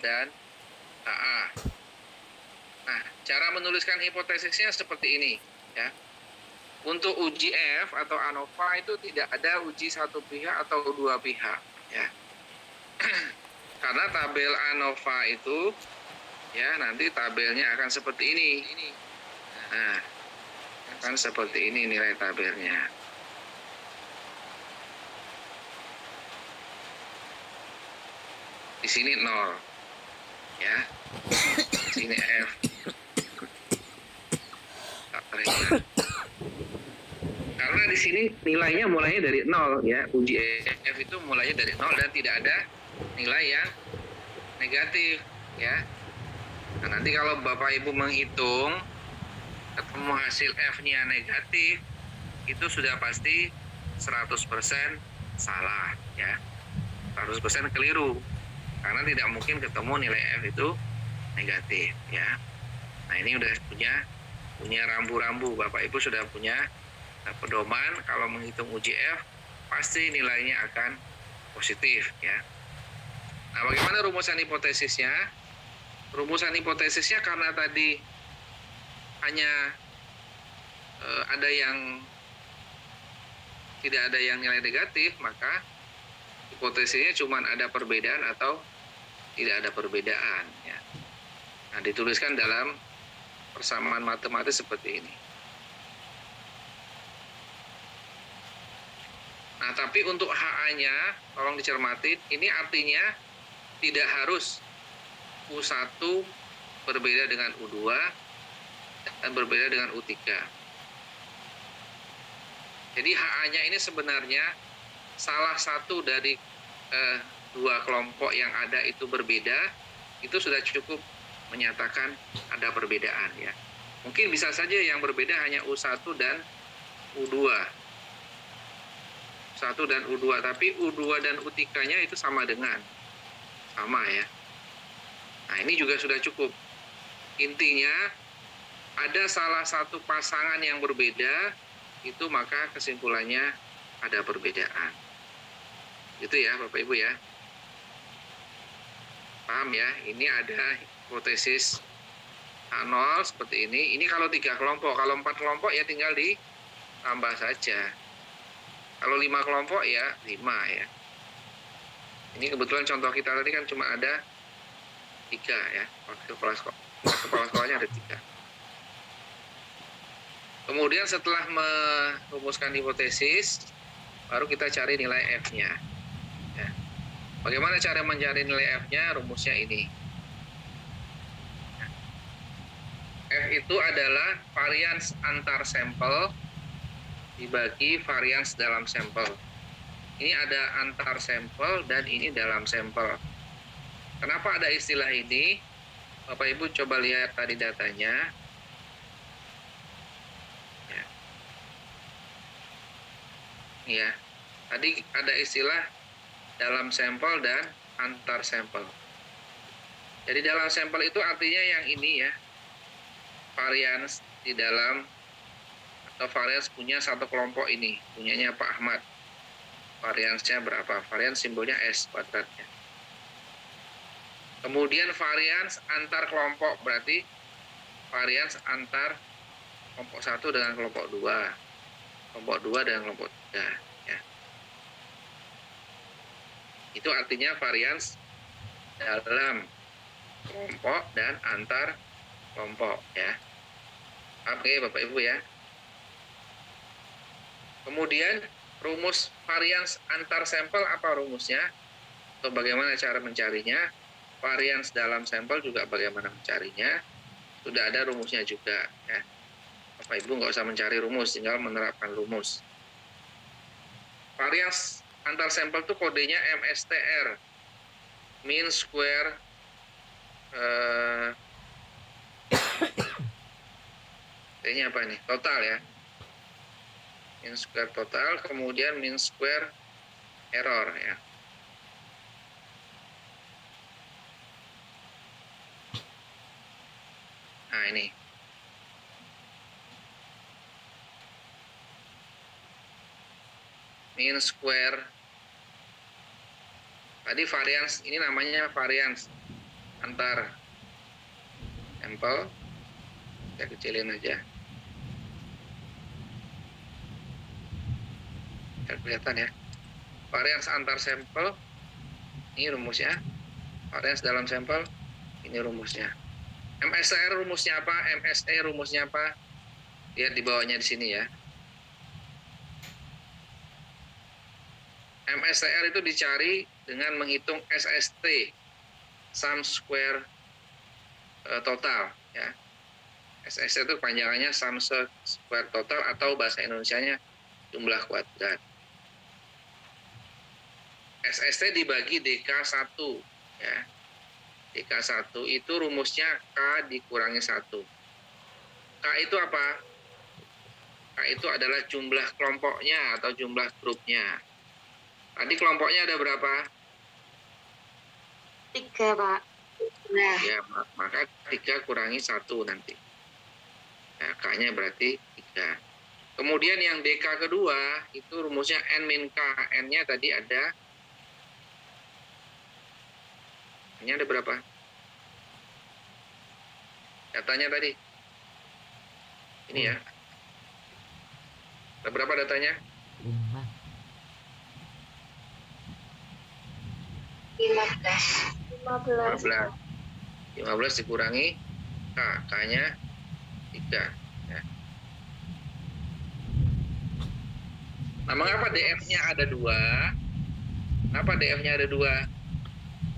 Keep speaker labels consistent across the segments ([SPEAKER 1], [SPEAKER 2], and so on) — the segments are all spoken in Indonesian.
[SPEAKER 1] dan AA. Nah, cara menuliskan hipotesisnya seperti ini, ya. Untuk uji F atau ANOVA itu tidak ada uji satu pihak atau dua pihak, ya. Karena tabel ANOVA itu, ya, nanti tabelnya akan seperti ini. Nah, akan seperti ini nilai tabelnya. Di sini 0, ya. Di sini F. Karena di sini nilainya mulainya dari 0, ya. Uji F itu mulainya dari 0 dan tidak ada nilai yang negatif, ya. Nah, nanti kalau Bapak Ibu menghitung ketemu hasil F-nya negatif, itu sudah pasti 100% salah, ya. 100% keliru. Karena tidak mungkin ketemu nilai F itu negatif, ya. Nah, ini udah punya rambu-rambu. Bapak Ibu sudah punya pedoman kalau menghitung uji F pasti nilainya akan positif, ya. Nah, bagaimana rumusan hipotesisnya? Rumusan hipotesisnya karena tadi hanya ada yang tidak ada yang nilai negatif, maka hipotesisnya cuma ada perbedaan atau tidak ada perbedaan, ya. Nah, dituliskan dalam persamaan matematis seperti ini. Nah, tapi untuk HA-nya, tolong dicermati, ini artinya tidak harus U1 berbeda dengan U2 dan berbeda dengan U3. Jadi HA-nya ini sebenarnya salah satu dari dua kelompok yang ada itu berbeda, itu sudah cukup menyatakan ada perbedaan, ya. Mungkin bisa saja yang berbeda hanya U1 dan U2. U1 dan U2, tapi U2 dan U3-nya itu sama, ya. Nah, ini juga sudah cukup. Intinya, ada salah satu pasangan yang berbeda, itu maka kesimpulannya ada perbedaan. Itu ya, Bapak Ibu, ya. Paham ya? Ini ada hipotesis H0 seperti ini. Ini kalau 3 kelompok. Kalau 4 kelompok ya tinggal ditambah saja. Kalau 5 kelompok ya 5, ya. Ini kebetulan contoh kita tadi kan cuma ada 3, ya. Kepala sekolahnya ada 3. Kemudian setelah merumuskan hipotesis, baru kita cari nilai F-nya. Ya. Bagaimana cara mencari nilai F-nya? Rumusnya ini. F itu adalah varians antar sampel dibagi varians dalam sampel. Ini ada antar sampel dan ini dalam sampel. Kenapa ada istilah ini? Bapak Ibu coba lihat tadi datanya. Ya, tadi ada istilah dalam sampel dan antar sampel. Jadi dalam sampel itu artinya yang ini, ya, varians di dalam atau varians punya satu kelompok ini, punyanya Pak Ahmad. Variansnya berapa? Varians simbolnya S kuadratnya. Kemudian varians antar kelompok, berarti varians antar kelompok 1 dengan kelompok 2. Kelompok 2 dengan kelompok 3, ya. Itu artinya varians dalam kelompok dan antar kelompok, ya. Oke, Bapak Ibu, ya. Kemudian rumus varians antar sampel apa rumusnya? Atau bagaimana cara mencarinya? Varians dalam sampel juga bagaimana mencarinya? Sudah ada rumusnya juga, ya. Bapak Ibu nggak usah mencari rumus, tinggal menerapkan rumus. Varians antar sampel itu kodenya MSTR, mean square T-nya apa nih? Total, ya. Mean square total, kemudian mean square error, ya. Nah, ini. Mean square. Tadi varians, ini namanya varians. antar sampel. Saya kecilin aja. Tidak kelihatan ya. Varians antar sampel, ini rumusnya. Varians dalam sampel, ini rumusnya. MSR rumusnya apa? MSE rumusnya apa? Lihat di bawahnya di sini ya. MSTR itu dicari dengan menghitung SST, sum square total ya. SST itu panjangannya sum square total atau bahasa Indonesianya jumlah kuadrat. SST dibagi DK1 ya. DK1 itu rumusnya K dikurangi 1. K itu apa? K itu adalah jumlah kelompoknya atau jumlah grupnya. Tadi kelompoknya ada berapa?
[SPEAKER 2] 3, Pak. Nah.
[SPEAKER 1] Ya, maka 3 kurangi 1 nanti. Nah, K-nya berarti 3. Kemudian yang DK kedua, itu rumusnya N min K. N-nya tadi ada. N-nya ada berapa? Datanya tadi. Ini ya. Ada berapa datanya? 15 dikurangi K, K-nya 3 ya. Nah, mengapa DF-nya ada 2? Kenapa DF-nya ada 2?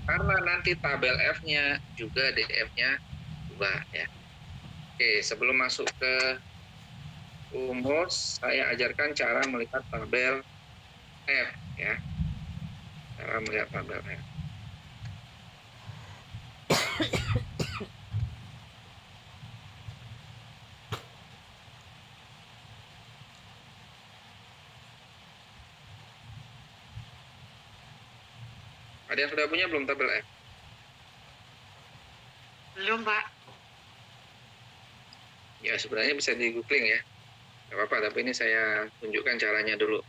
[SPEAKER 1] Karena nanti tabel F-nya juga DF-nya 2 ya. Oke, sebelum masuk ke rumus, saya ajarkan cara melihat tabel F ya. Cara melihat tabel F. Ada yang sudah punya belum tabel F?
[SPEAKER 2] Belum, Pak.
[SPEAKER 1] Ya, sebenarnya bisa di googling ya. Gak apa-apa, tapi ini saya tunjukkan caranya dulu.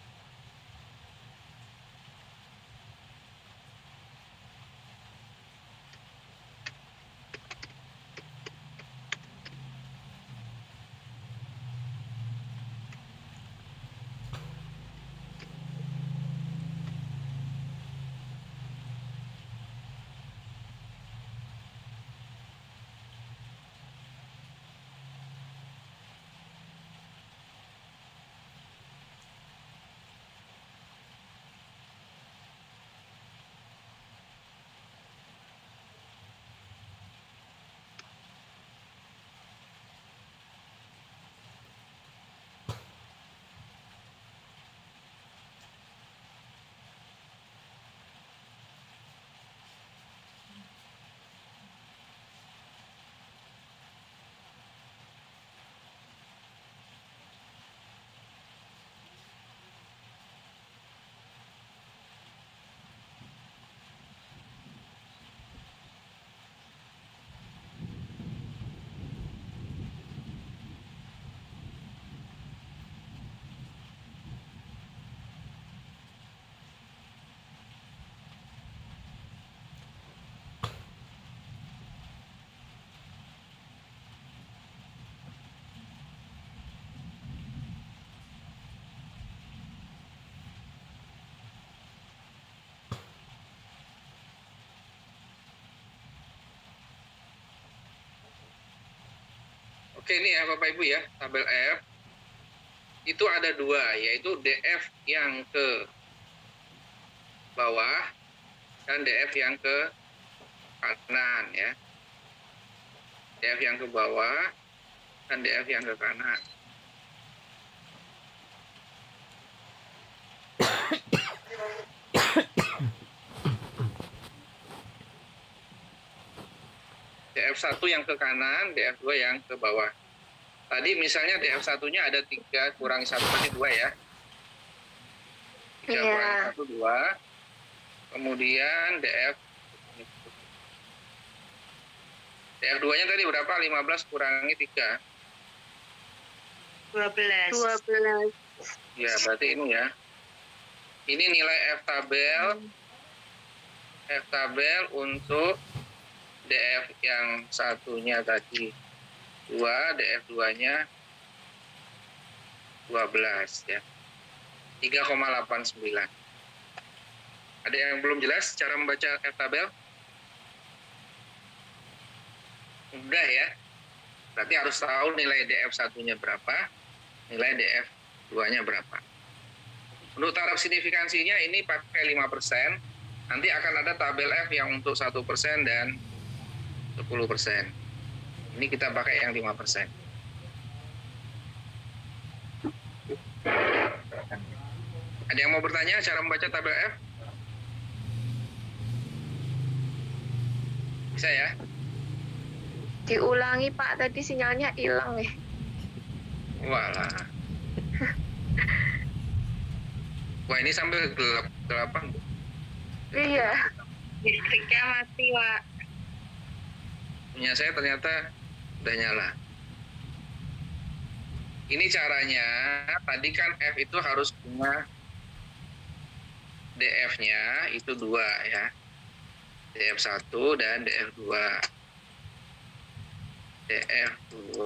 [SPEAKER 1] Oke, ini ya Bapak Ibu ya, tabel F itu ada 2, yaitu DF yang ke bawah dan DF yang ke kanan ya. DF yang ke bawah dan DF yang ke kanan. DF1 yang ke kanan, DF2 yang ke bawah. Tadi misalnya DF1-nya ada 3 kurangi 1, berarti 2 ya. 3 kurangi 1, 2. Kemudian DF2-nya tadi berapa? 15 kurangi 3.
[SPEAKER 2] 12.
[SPEAKER 1] Ya, berarti ini ya. Ini nilai F tabel untuk DF yang satunya tadi 2, DF 2-nya 12 ya. 3,89. Ada yang belum jelas cara membaca F tabel? Mudah ya. Berarti harus tahu nilai DF satunya berapa, nilai DF 2-nya berapa. Untuk taraf signifikansinya ini pakai 5%. Nanti akan ada tabel F yang untuk 1% dan 10%. Ini kita pakai yang 5%. Ada yang mau bertanya cara membaca tabel F? Bisa ya?
[SPEAKER 2] Diulangi Pak, tadi sinyalnya hilang nih.
[SPEAKER 1] Walah. Wah ini sambil gelap-gelapan.
[SPEAKER 2] Iya. Listriknya mati Pak.
[SPEAKER 1] Punya saya ternyata udah nyala. Ini caranya, tadi kan F itu harus punya DF-nya itu 2 ya. DF1 dan DF2. DF2.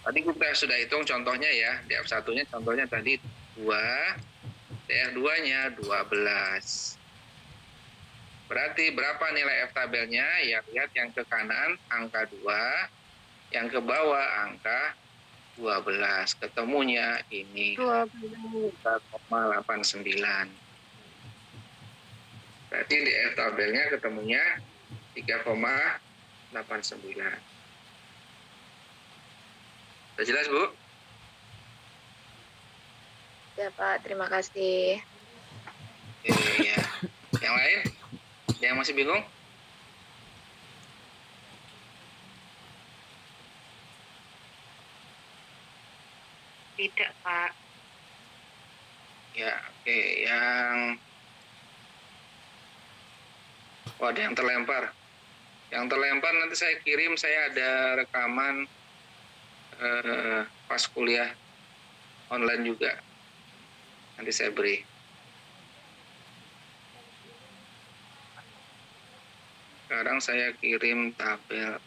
[SPEAKER 1] Tadi kita sudah hitung contohnya ya. DF1-nya contohnya tadi 2, DF2-nya 12. Berarti berapa nilai F tabelnya? Ya lihat yang ke kanan angka 2, yang ke bawah angka 12. Ketemunya ini 3,89. Berarti DF tabelnya ketemunya 3,89. Sudah jelas, Bu?
[SPEAKER 2] Ya Pak, terima kasih.
[SPEAKER 1] Iya. Yang lain? Yang masih bingung?
[SPEAKER 2] Tidak Pak.
[SPEAKER 1] Ya, oke. Ada yang terlempar. Yang terlempar nanti saya kirim, saya ada rekaman pas kuliah online juga. Nanti saya beri. Sekarang saya kirim tabel.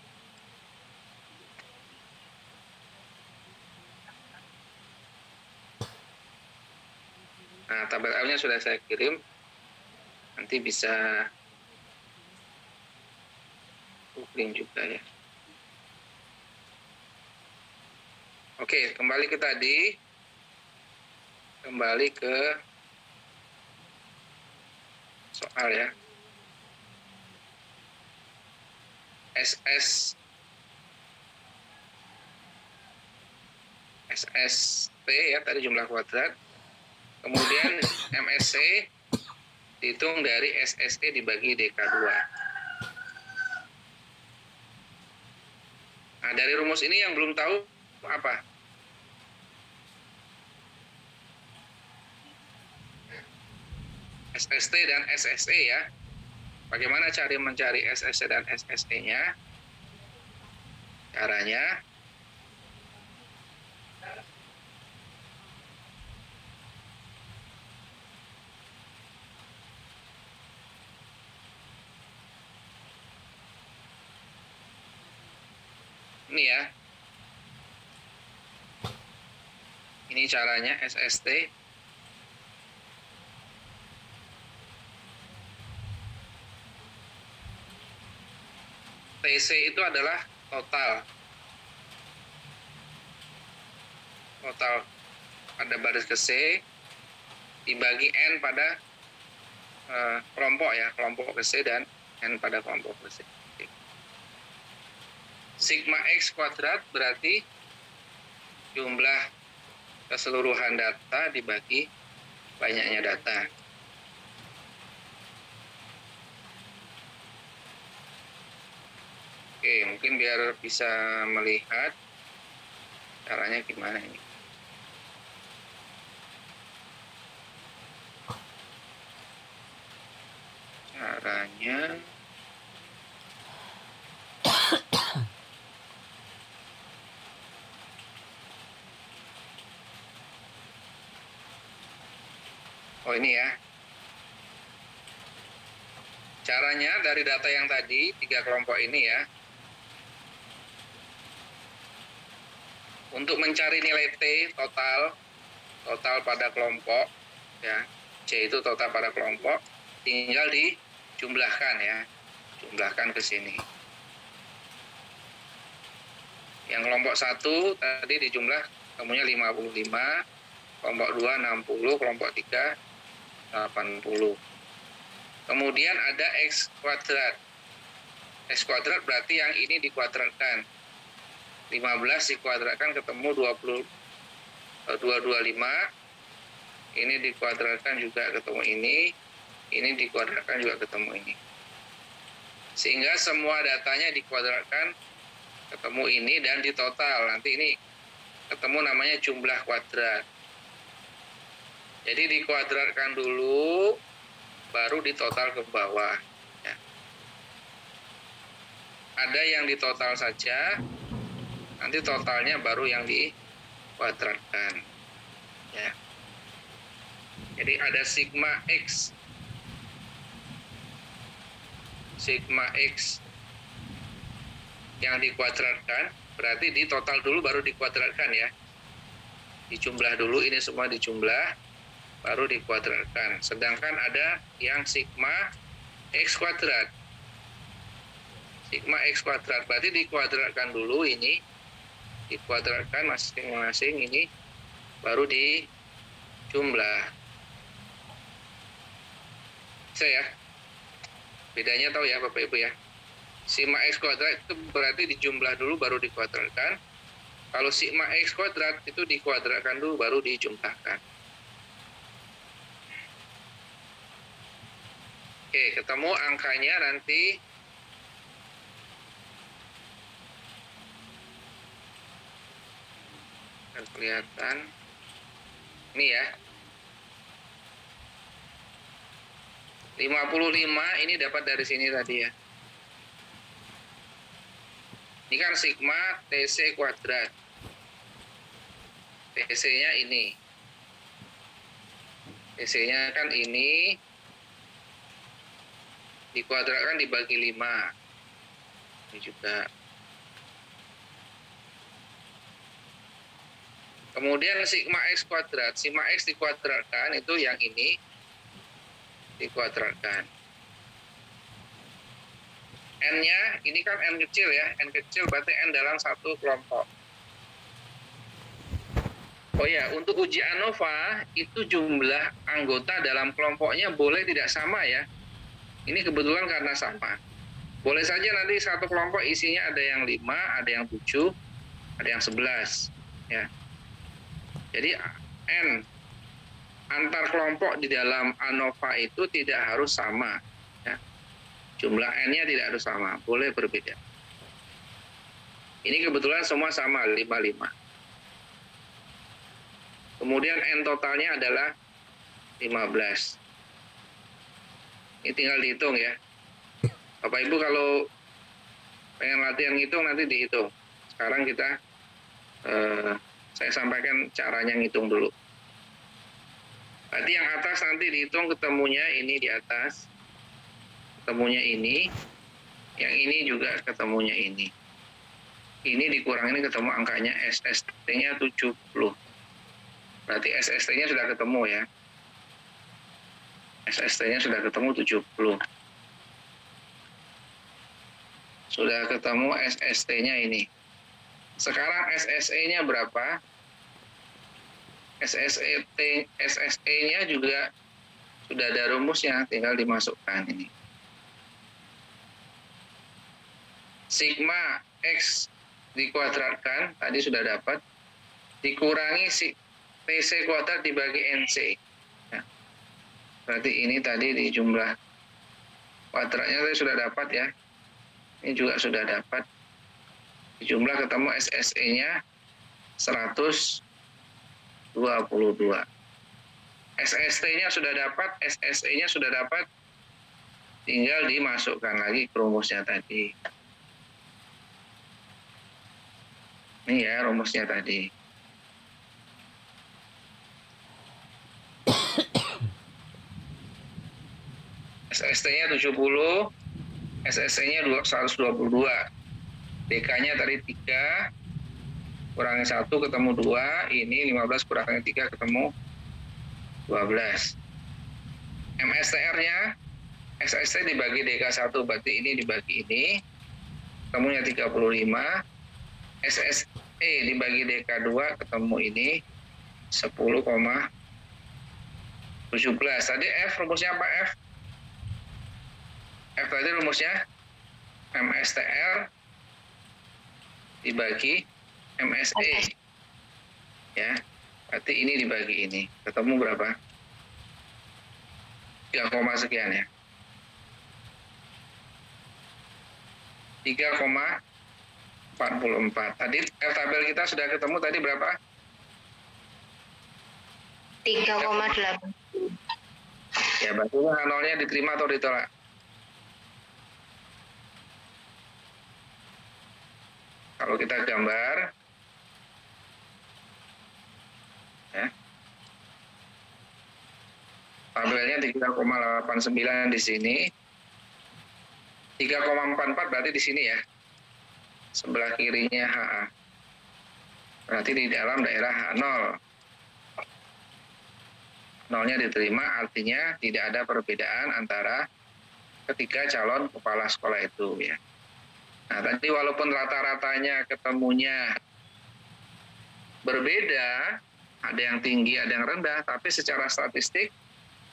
[SPEAKER 1] Nah, tabel L-nya sudah saya kirim. Nanti bisa googling juga ya. Oke, kembali ke tadi. Kembali ke soal ya. SST ya, tadi jumlah kuadrat. Kemudian MSC dihitung dari SSE dibagi DK2. Nah, dari rumus ini yang belum tahu apa? SST dan SSE ya. Bagaimana cara mencari SST dan SSE-nya? Caranya ini ya. Ini caranya SST. TC itu adalah total pada baris ke C dibagi N pada kelompok ya, kelompok ke C dan N pada kelompok ke C. Sigma X kuadrat berarti jumlah keseluruhan data dibagi banyaknya data. Oke, mungkin biar bisa melihat caranya gimana ini. Caranya ini ya. Caranya dari data yang tadi, 3 kelompok ini ya, untuk mencari nilai T total pada kelompok, ya, C itu total pada kelompok, tinggal dijumlahkan ya, jumlahkan ke sini. Yang kelompok 1 tadi dijumlah ketemunya 55, kelompok 2 60, kelompok 3 80. Kemudian ada X kuadrat. X kuadrat berarti yang ini dikuadratkan. 15 dikuadratkan ketemu 225. Ini dikuadratkan juga ketemu ini dikuadratkan juga ketemu ini. Sehingga semua datanya dikuadratkan ketemu ini dan ditotal. Nanti ini ketemu namanya jumlah kuadrat. Jadi dikuadratkan dulu, baru ditotal ke bawah. Ya. Ada yang ditotal saja, nanti totalnya baru yang dikuadratkan. Ya. Jadi ada sigma X. Sigma X yang dikuadratkan, berarti ditotal dulu baru dikuadratkan ya. Dijumlah dulu, ini semua dijumlah, baru dikuadratkan. Sedangkan ada yang sigma X kuadrat. Sigma X kuadrat, berarti dikuadratkan dulu ini, dikuadratkan masing-masing ini, baru dijumlah. Bisa ya? Bedanya tahu ya Bapak Ibu ya? Sigma X kuadrat itu berarti dijumlah dulu baru dikuadratkan. Kalau sigma X kuadrat itu dikuadratkan dulu baru dijumlahkan. Oke, ketemu angkanya nanti akan kelihatan. Ini ya. 55 ini dapat dari sini tadi ya. Ini kan sigma TC kuadrat. TC-nya ini. TC-nya kan ini. Dikuadratkan dibagi 5. Ini juga. Kemudian sigma X kuadrat. Sigma X dikuadratkan itu yang ini. Dikuadratkan. N-nya, ini kan N kecil ya. N kecil berarti N dalam satu kelompok. Oh ya, untuk uji ANOVA, itu jumlah anggota dalam kelompoknya boleh tidak sama ya. Ini kebetulan karena sama. Boleh saja nanti satu kelompok isinya ada yang 5, ada yang 7, ada yang 11. Ya. Jadi N antar kelompok di dalam ANOVA itu tidak harus sama. Ya. Jumlah N-nya tidak harus sama, boleh berbeda. Ini kebetulan semua sama, 55. Kemudian N totalnya adalah 15. Ini tinggal dihitung ya. Bapak Ibu kalau pengen latihan ngitung nanti dihitung. Sekarang kita, saya sampaikan caranya ngitung dulu. Berarti yang atas nanti dihitung ketemunya ini di atas. Ketemunya ini. Yang ini juga ketemunya ini. Ini dikurang ini ketemu angkanya SST-nya 70. Berarti SST-nya sudah ketemu ya. SST-nya sudah ketemu 70. Sudah ketemu SST-nya ini. Sekarang SSE-nya berapa? SSE-nya juga sudah ada rumusnya, tinggal dimasukkan ini. Sigma X dikuadratkan, tadi sudah dapat, dikurangi TC kuadrat dibagi NC. Ya. Berarti ini tadi di jumlah kuadratnya tadi sudah dapat ya. Ini juga sudah dapat. Di jumlah ketemu SSE-nya 122. SST-nya sudah dapat, SSE-nya sudah dapat. Tinggal dimasukkan lagi ke rumusnya tadi. Ini ya rumusnya tadi. SST-nya 70, SSC-nya 122. DK-nya tadi 3, kurangi 1 ketemu 2, ini 15 kurangi 3 ketemu 12. MSTR-nya, SST dibagi DK1, berarti ini dibagi ini, ketemunya 35. SSE dibagi DK2, ketemu ini 10,17. Tadi F rumusnya apa F? F tadi rumusnya MSTR dibagi MSE. Ya, berarti ini dibagi ini. Ketemu berapa? 3, sekian ya. 3,44. Tadi F tabel kita sudah ketemu tadi berapa?
[SPEAKER 2] 3,8.
[SPEAKER 1] Ya, berarti nolnya diterima atau ditolak? Kalau kita gambar, ya, tabelnya 3,89 di sini, 3,44 berarti di sini ya, sebelah kirinya HA. Berarti di dalam daerah H0. Nolnya diterima, artinya tidak ada perbedaan antara ketiga calon kepala sekolah itu ya. Nah, tadi walaupun rata-ratanya ketemunya berbeda, ada yang tinggi, ada yang rendah, tapi secara statistik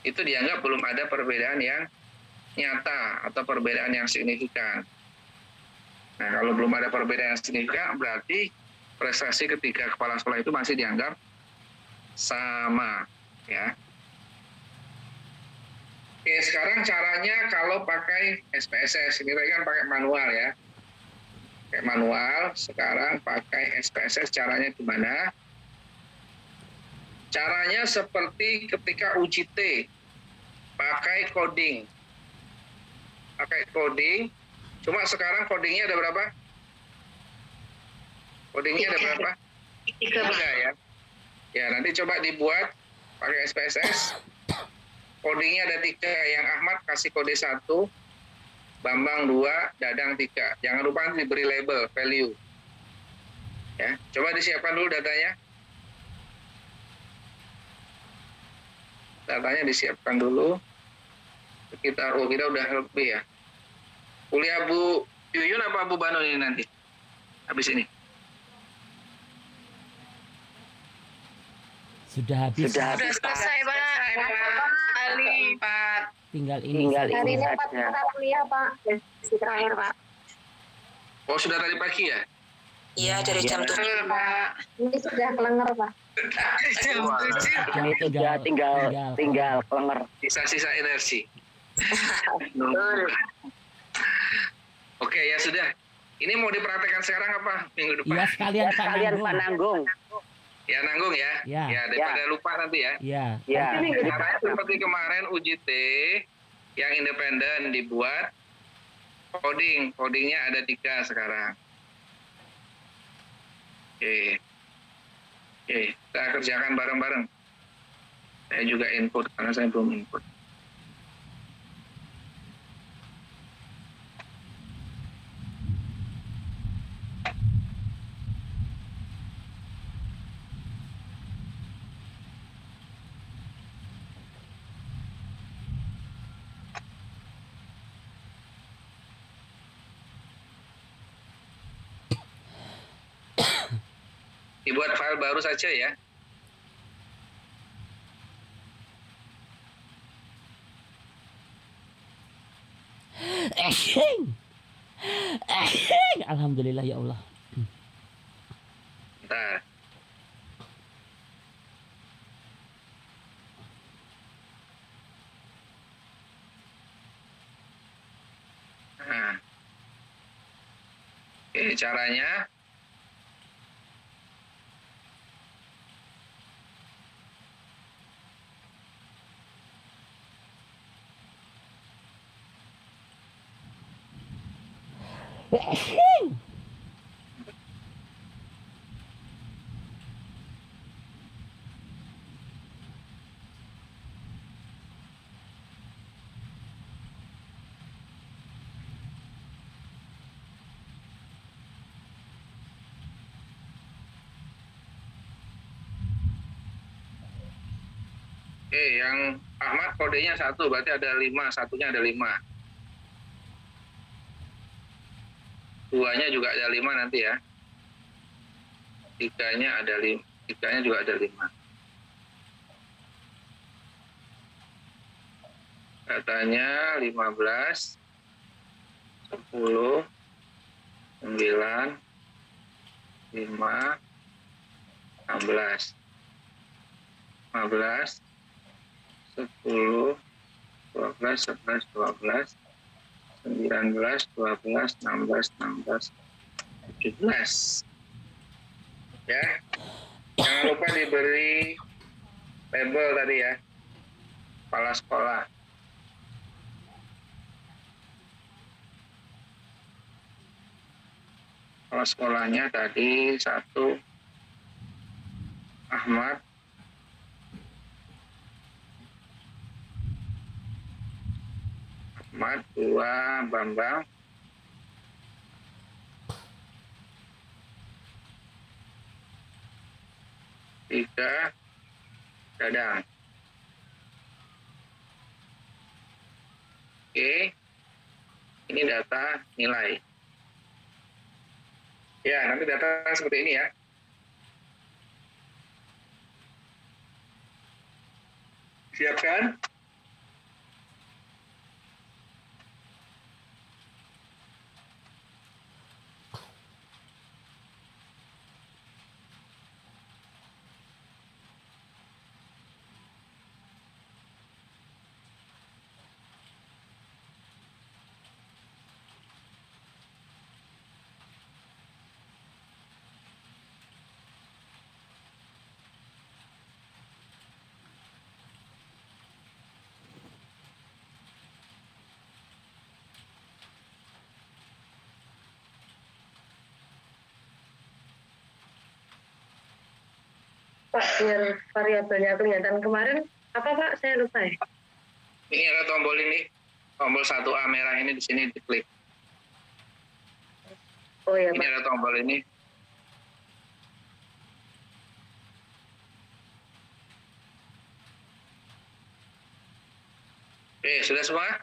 [SPEAKER 1] itu dianggap belum ada perbedaan yang nyata atau perbedaan yang signifikan. Nah, kalau belum ada perbedaan yang signifikan, berarti prestasi ketiga kepala sekolah itu masih dianggap sama, ya. Oke, sekarang caranya kalau pakai SPSS, ini tadi kan pakai manual ya. Pakai manual, sekarang pakai SPSS, caranya gimana? Caranya seperti ketika uji T, pakai coding. Pakai coding, cuma sekarang codingnya ada berapa? Codingnya ada berapa? 3 ya. Ya, nanti coba dibuat pakai SPSS. Codingnya ada 3, yang Ahmad kasih kode 1, Bambang 2, Dadang 3. Jangan lupa nanti diberi label, value. Ya, coba disiapkan dulu datanya. Datanya disiapkan dulu. Kita udah lebih ya. Kuliah Bu Yuyun apa Bu Bano ini nanti? Habis ini.
[SPEAKER 3] Sudah habis.
[SPEAKER 2] Sudah selesai, Pak. Ali, Pak.
[SPEAKER 3] Tinggal ini
[SPEAKER 2] Hari ini 4 mata kuliah, Pak. Sesi terakhir, Pak.
[SPEAKER 1] Oh, sudah tadi pagi ya?
[SPEAKER 2] Iya, dari jam 7, Pak. Ini sudah kelenger, Pak.
[SPEAKER 1] Jam 7.
[SPEAKER 3] Ini tinggal
[SPEAKER 4] kelenger.
[SPEAKER 1] Sisa-sisa energi. Oke, ya sudah. Ini mau dipraktekkan sekarang apa? Minggu depan?
[SPEAKER 3] Iya, sekalian Pak Nanggung.
[SPEAKER 1] Ya, nanggung ya.
[SPEAKER 3] Ya.
[SPEAKER 1] Daripada lupa nanti ya.
[SPEAKER 3] Iya.
[SPEAKER 4] Ya.
[SPEAKER 1] Caranya seperti kemarin uji T yang independen dibuat coding. Codingnya ada 3 sekarang. Oke, kita kerjakan bareng-bareng. Saya juga input karena saya belum input. Dibuat file baru saja ya.
[SPEAKER 3] Alhamdulillah ya Allah.
[SPEAKER 1] Bentar. Nah. Oke, caranya Oke, yang Ahmad kodenya 1, berarti ada 5, satunya ada 5. 2-nya juga ada 5 nanti ya. 3-nya ada 5, 3-nya juga ada 5. Datanya 15, 10, 9, 5, 16. 15, 10, 12, 11, 12, 19, 12, 16, 16, 17. Ya, jangan lupa diberi label tadi ya, kepala sekolah. Kepala sekolahnya tadi 1 Ahmad, 2 Bambang, 3 Dadang. Oke, ini data nilai. Ya, nanti data seperti ini ya. Siapkan.
[SPEAKER 2] Pak, biar variabelnya kelihatan kemarin, apa Pak? Saya lupa ya.
[SPEAKER 1] Ini ada tombol ini, tombol 1A merah ini di sini diklik.
[SPEAKER 2] Oh ya
[SPEAKER 1] Ini
[SPEAKER 2] Pak.
[SPEAKER 1] ada tombol ini. Oke, sudah semua?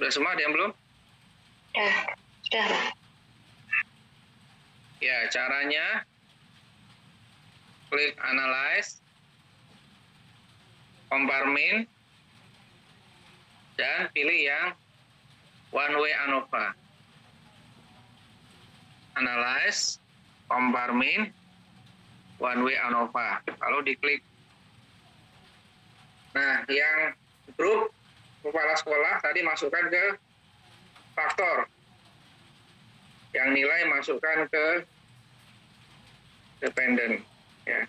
[SPEAKER 1] Sudah semua, ada yang belum?
[SPEAKER 2] Ya, sudah Pak.
[SPEAKER 1] Ya, caranya klik analyze, komparmin, dan pilih yang one way ANOVA. Analyze, komparmin, one way ANOVA. Lalu diklik. Nah, yang grup kepala sekolah tadi masukkan ke faktor. Yang nilai masukkan ke dependen. Ya.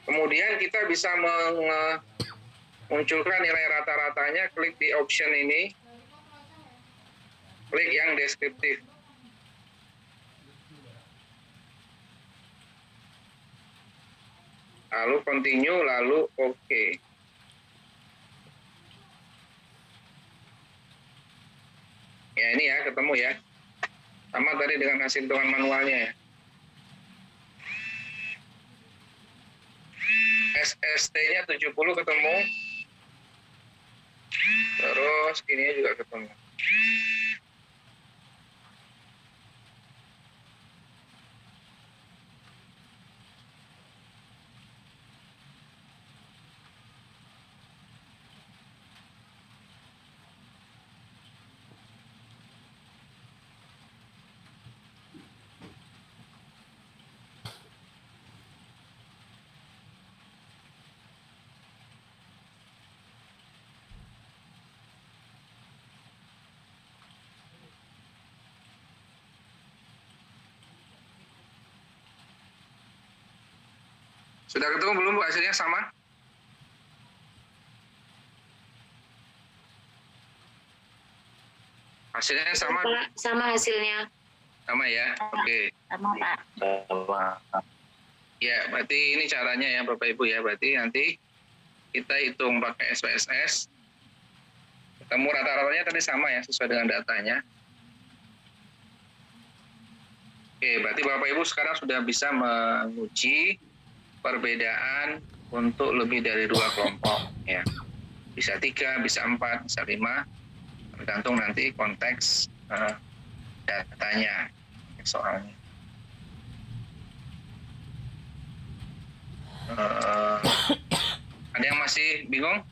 [SPEAKER 1] Kemudian kita bisa munculkan nilai rata-ratanya, klik di option ini, klik yang deskriptif. Lalu continue, lalu OK. Ya ini ya, ketemu ya. Sama tadi dengan hasil hitungan manualnya ya. SST-nya 70 ketemu. Terus ininya juga ketemu. Sudah ketemu belum Bu hasilnya sama? Hasilnya sama?
[SPEAKER 2] Sama hasilnya.
[SPEAKER 1] Sama ya? Oke.
[SPEAKER 2] Sama Pak.
[SPEAKER 1] Ya, berarti ini caranya ya Bapak Ibu ya. Berarti nanti kita hitung pakai SPSS. Ketemu rata-ratanya tadi sama ya, sesuai dengan datanya. Oke, berarti Bapak Ibu sekarang sudah bisa menguji perbedaan untuk lebih dari 2 kelompok, ya. Bisa 3, bisa 4, bisa 5, tergantung nanti konteks datanya, soalnya. Ada yang masih bingung?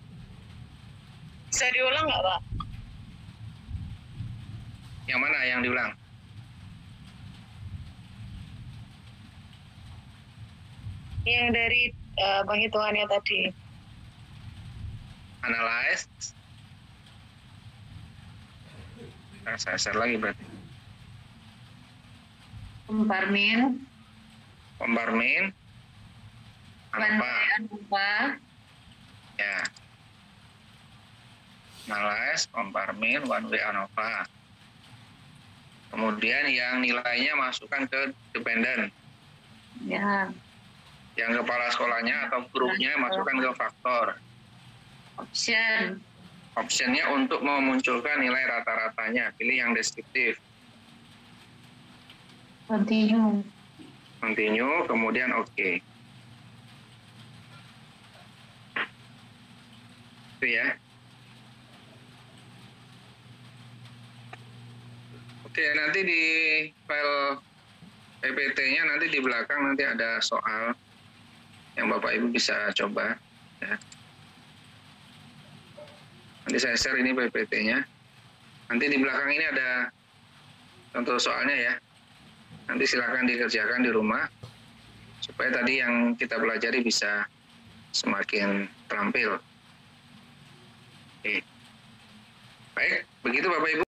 [SPEAKER 2] Bisa diulang nggak, Pak?
[SPEAKER 1] Yang mana yang diulang?
[SPEAKER 2] Yang dari penghitungannya tadi.
[SPEAKER 1] Analyze. Nah, saya share lagi berarti.
[SPEAKER 2] Komparmin.
[SPEAKER 1] ANOVA. Ya. Analyze, komparmin, one way ANOVA. Kemudian yang nilainya masukkan ke dependent.
[SPEAKER 2] Ya.
[SPEAKER 1] Yang kepala sekolahnya atau grupnya masukkan ke faktor. Optionnya untuk memunculkan nilai rata-ratanya. Pilih yang deskriptif. Continue, kemudian oke. Itu ya. Oke, nanti di file PPT-nya nanti di belakang nanti ada soal yang Bapak Ibu bisa coba. Ya. Nanti saya share ini PPT-nya. Nanti di belakang ini ada contoh soalnya ya. Nanti silakan dikerjakan di rumah supaya tadi yang kita pelajari bisa semakin terampil. Oke. Baik, begitu Bapak Ibu.